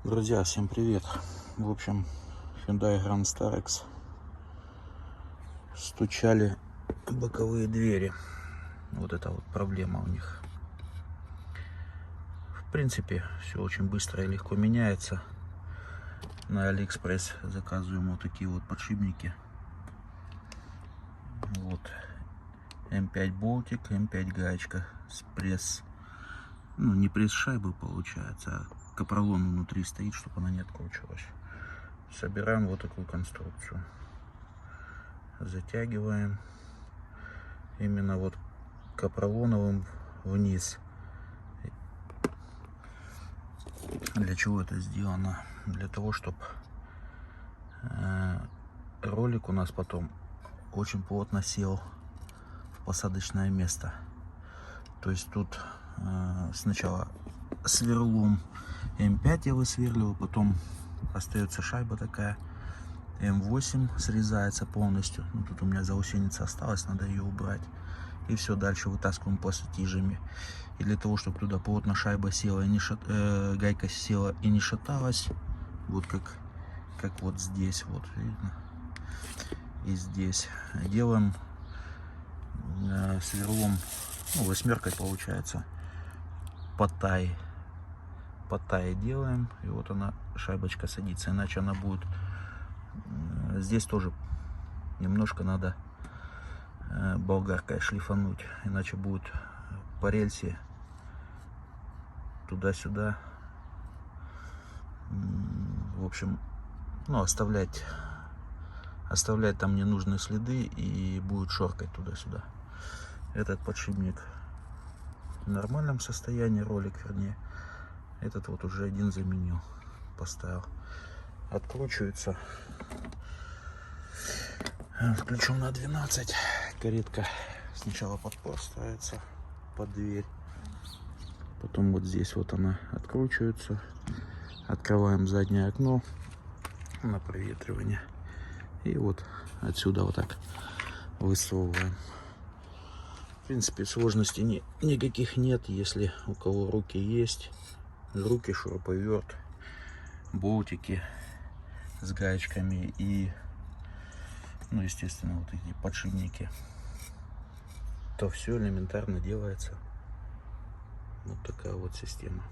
Друзья, всем привет! В общем, Hyundai Grand Starex стучали боковые двери. Вот это вот проблема у них. В принципе, все очень быстро и легко меняется. На Алиэкспресс заказываем вот такие вот подшипники. Вот М5 болтик, М5 гаечка с пресс. Ну, не пресс шайбы получается, а капролон внутри стоит, чтобы она не откручивалась. Собираем вот такую конструкцию. Затягиваем именно вот капролоновым вниз. Для чего это сделано? Для того, чтобы ролик у нас потом очень плотно сел в посадочное место. То есть тут сначала сверлом М5 я высверливаю, потом остается шайба такая, М8 срезается полностью. Ну, тут у меня заусеница осталась, надо ее убрать. И все, дальше вытаскиваем пассатижами. И для того, чтобы туда плотно шайба села и не гайка села и не шаталась, вот как вот здесь, вот видно, и здесь делаем сверлом, ну, восьмеркой получается, по тае делаем, и вот она, шайбочка садится, иначе она будет, здесь тоже немножко надо болгаркой шлифануть, иначе будет по рельсе туда-сюда, в общем, ну, оставлять там ненужные следы, и будет шоркать туда-сюда. Этот подшипник в нормальном состоянии, ролик вернее. Этот вот уже один заменил, поставил. Откручивается ключом на 12. Каретка сначала подпор ставится под дверь, потом вот здесь вот она откручивается. Открываем заднее окно на проветривание, и вот отсюда вот так высовываем. В принципе, сложностей никаких нет, если у кого руки есть. Руки, шуруповерт, болтики с гаечками и, ну, естественно, вот эти подшипники, то все элементарно делается. Вот такая вот система.